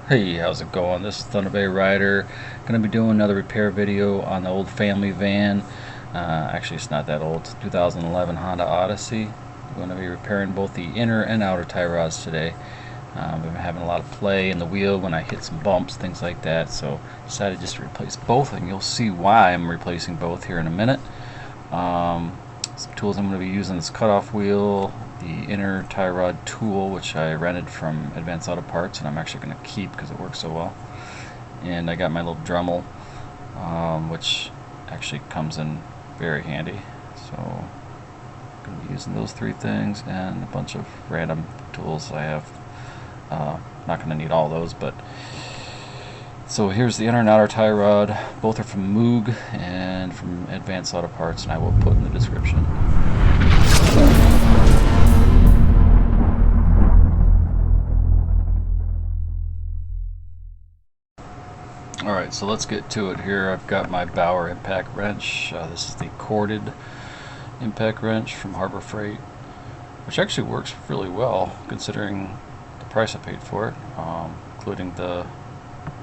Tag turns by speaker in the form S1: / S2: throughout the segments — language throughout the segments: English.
S1: Hey, how's it going? This is Thunder Bay Rider. Gonna be doing another repair video on the old family van. Actually, it's not that old. 2011 Honda Odyssey. I'm gonna be repairing both the inner and outer tie rods today. I've been having a lot of play in the wheel when I hit some bumps, things like that. So decided just to replace both, and you'll see why I'm replacing both here in a minute. Some tools I'm going to be using: this cutoff wheel, the inner tie rod tool, which I rented from Advanced Auto Parts, and I'm actually going to keep because it works so well. And I got my little Dremel, which actually comes in very handy. So I'm going to be using those three things and a bunch of random tools I have. Not going to need all those, but so here's the inner and outer tie rod. Both are from Moog and from Advanced Auto Parts, and I will put in the description. Alright, so let's get to it here. I've got my Bauer impact wrench. This is the corded impact wrench from Harbor Freight, which actually works really well considering the price I paid for it, including the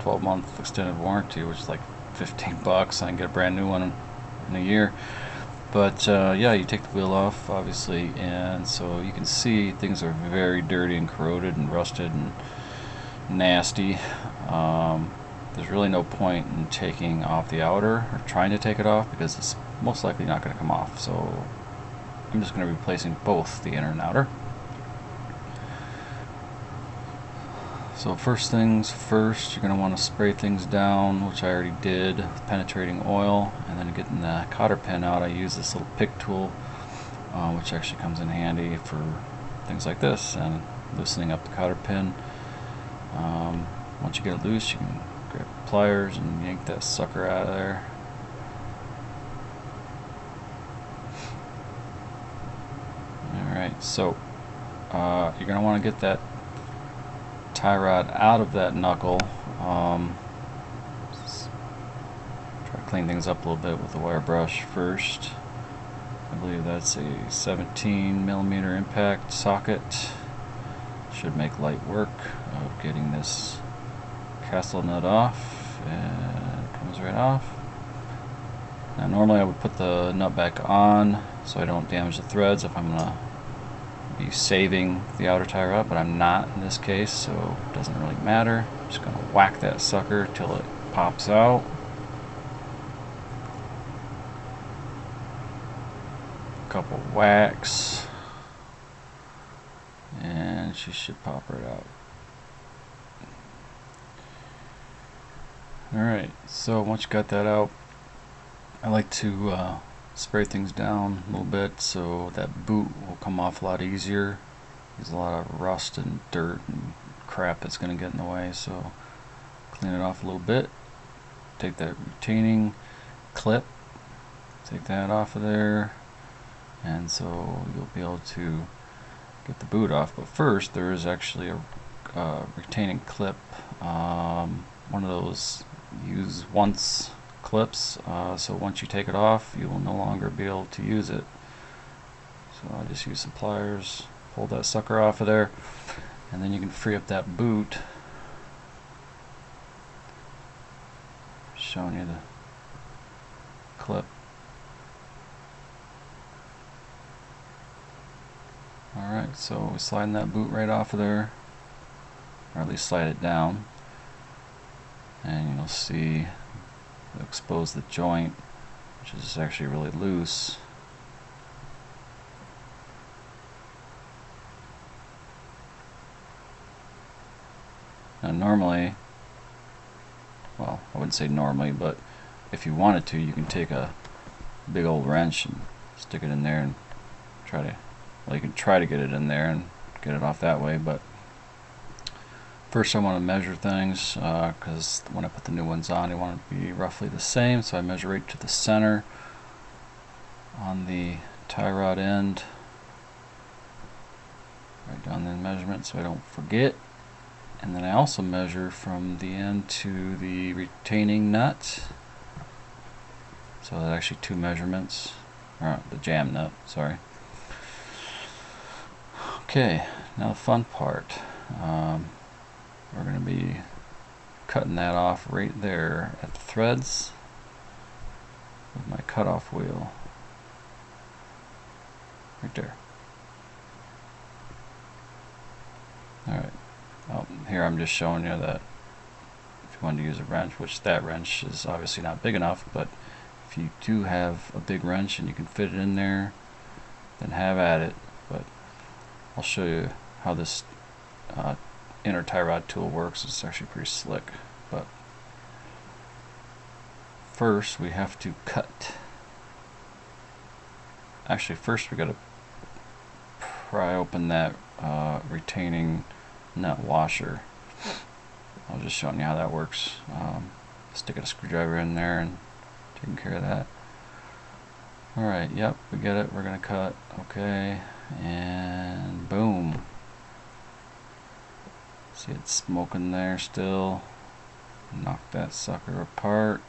S1: 12-month extended warranty, which is like 15 bucks. I can get a brand new one in a year. But yeah, you take the wheel off, obviously, and so you can see things are very dirty and corroded and rusted and nasty. There's really no point in taking off the outer or trying to take it off because it's most likely not going to come off. So I'm just going to be replacing both the inner and outer. So first things first, you're going to want to spray things down, which I already did, with penetrating oil, and then getting the cotter pin out. I use this little pick tool, which actually comes in handy for things like this, and loosening up the cotter pin. Once you get it loose, you can grab pliers and yank that sucker out of there. Alright, so you're going to want to get that tie rod out of that knuckle. Try to clean things up a little bit with the wire brush first. I believe that's a 17mm impact socket. Should make light work of getting this castle nut off, and it comes right off. Now normally I would put the nut back on so I don't damage the threads if I'm going to be saving the outer tie rod, but I'm not in this case, so it doesn't really matter. I'm just going to whack that sucker till it pops out. A couple whacks, and she should pop right out. Alright, so once you got that out, I like to spray things down a little bit so that boot will come off a lot easier. There's a lot of rust and dirt and crap that's going to get in the way, so clean it off a little bit. Take that retaining clip, take that off of there, and so you'll be able to get the boot off. But first, there is actually a retaining clip, one of those use once clips, so once you take it off you will no longer be able to use it. So I just use some pliers, pull that sucker off of there, and then you can free up that boot. Showing you the clip. Alright, so we're sliding that boot right off of there, or at least slide it down, and you'll see expose the joint, which is actually really loose. Now normally, well, I wouldn't say normally, but if you wanted to, you can take a big old wrench and stick it in there and try to, well, you can try to get it in there and get it off that way. But first I want to measure things, because when I put the new ones on, I want it to be roughly the same. So I measure right to the center on the tie rod end, write down the measurement so I don't forget. And then I also measure from the end to the retaining nut. So that's actually two measurements, or the jam nut, sorry. Okay, now the fun part. We're going to be cutting that off right there at the threads with my cutoff wheel. Right there. Alright. Here I'm just showing you that if you want to use a wrench, which that wrench is obviously not big enough, but if you do have a big wrench and you can fit it in there, then have at it. But I'll show you how this inner tie rod tool works. It's actually pretty slick. But first we have to cut. Actually, first we got to pry open that retaining nut washer. I was just showing you how that works. Sticking a screwdriver in there and taking care of that. Alright, yep, we get it. We're going to cut. Okay, and boom. See, it's smoking there still. Knock that sucker apart.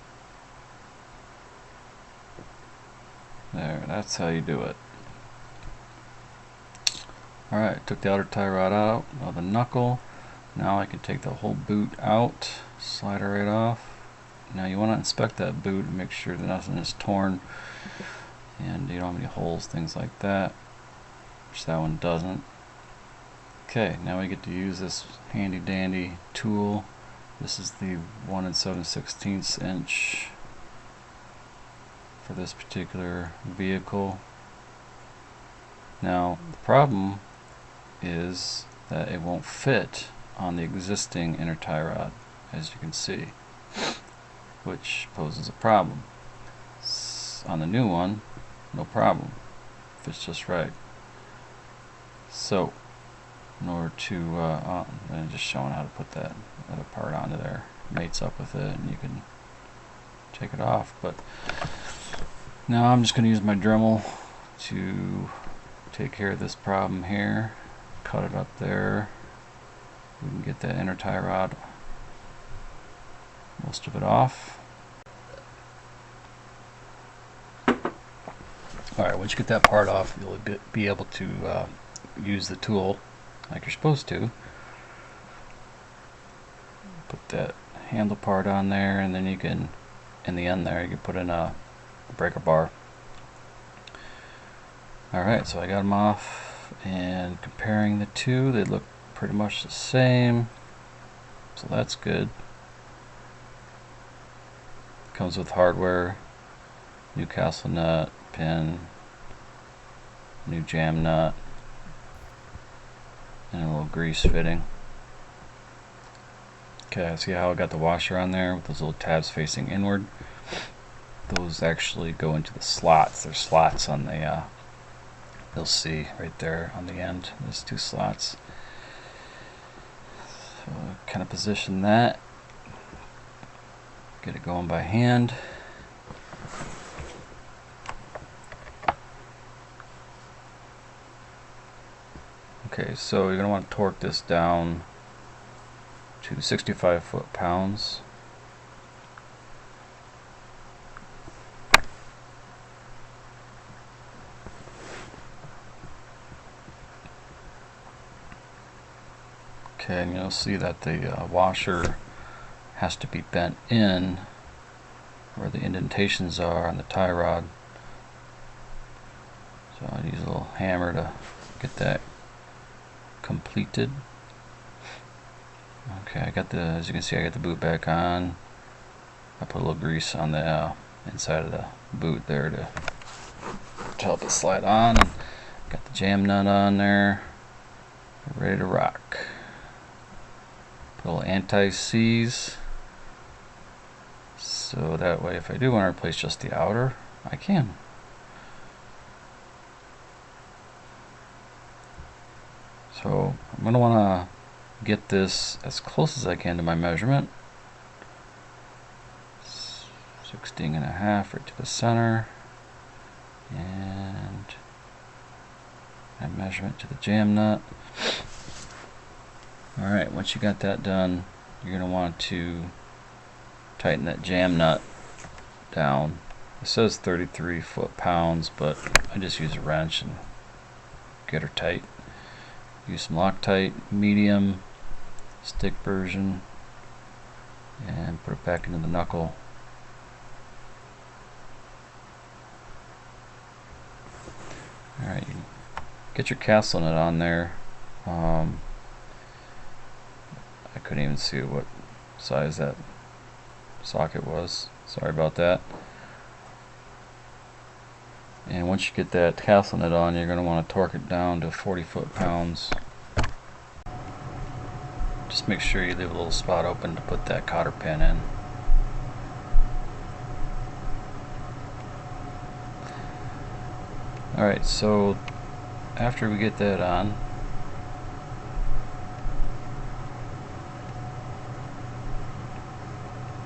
S1: There, that's how you do it. Alright, took the outer tie rod out of the knuckle. Now I can take the whole boot out, slide it right off. Now you want to inspect that boot and make sure that nothing is torn and you don't have any holes, things like that, which that one doesn't. Okay, now we get to use this handy dandy tool. This is the 1 7/16 inch for this particular vehicle. Now the problem is that it won't fit on the existing inner tie rod, as you can see, which poses a problem. On the new one, no problem, fits just right. So in order to I'm just showing how to put that other part onto there, mates up with it, and you can take it off. But now I'm just going to use my Dremel to take care of this problem here. Cut it up there. We can get that inner tie rod, most of it off. Alright, once you get that part off, you'll be able to use the tool like you're supposed to. Put that handle part on there, and then you can, in the end there, you can put in a breaker bar. Alright, so I got them off, and comparing the two, they look pretty much the same, so that's good. Comes with hardware, Newcastle nut, pin, new jam nut, and a little grease fitting. Okay, see how I got the washer on there with those little tabs facing inward? Those actually go into the slots. There's slots on the you'll see right there on the end. There's two slots. So kind of position that. Get it going by hand. Okay, so you're going to want to torque this down to 65 foot-pounds. Okay, and you'll see that the washer has to be bent in where the indentations are on the tie rod. So I use a little hammer to get that completed. Okay, I got the, as you can see, I got the boot back on. I put a little grease on the inside of the boot there to help it slide on. And got the jam nut on there, ready to rock. Put a little anti-seize, so that way if I do want to replace just the outer, I can. So I'm going to want to get this as close as I can to my measurement. 16.5 right to the center, and my measurement to the jam nut. Alright, once you got that done, you're going to want to tighten that jam nut down. It says 33 foot-pounds, but I just use a wrench and get her tight. Use some Loctite medium stick version. and put it back into the knuckle. Alright, get your castle nut on there. I couldn't even see what size that socket was. Sorry about that. And once you get that castle nut on, you're going to want to torque it down to 40 foot-pounds. Just make sure you leave a little spot open to put that cotter pin in. Alright, so after we get that on,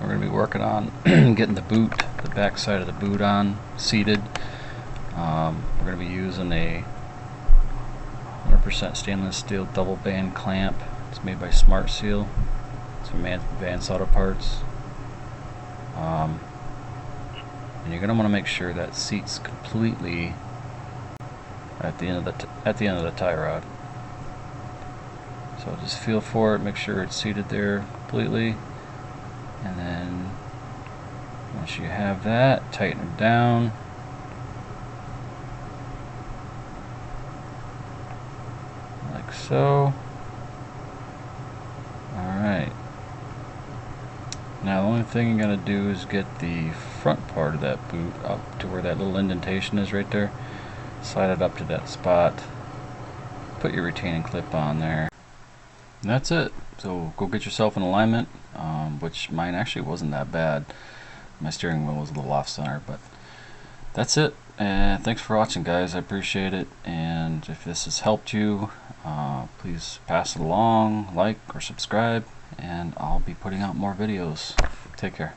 S1: we're going to be working on getting the boot, the back side of the boot on, seated. We're going to be using a 100% stainless steel double band clamp. It's made by Smart Seal. It's from Advanced Auto Parts. And you're going to want to make sure that seats completely at the end of the tie rod. So just feel for it, make sure it's seated there completely, and then once you have that, tighten it down. Like so. Alright. Now the only thing you're going to do is get the front part of that boot up to where that little indentation is right there. Slide it up to that spot. Put your retaining clip on there. And that's it. So go get yourself an alignment, which mine actually wasn't that bad. My steering wheel was a little off center, but that's it. And thanks for watching, guys. I appreciate it. And if this has helped you, please pass it along, like or subscribe, and I'll be putting out more videos. Take care.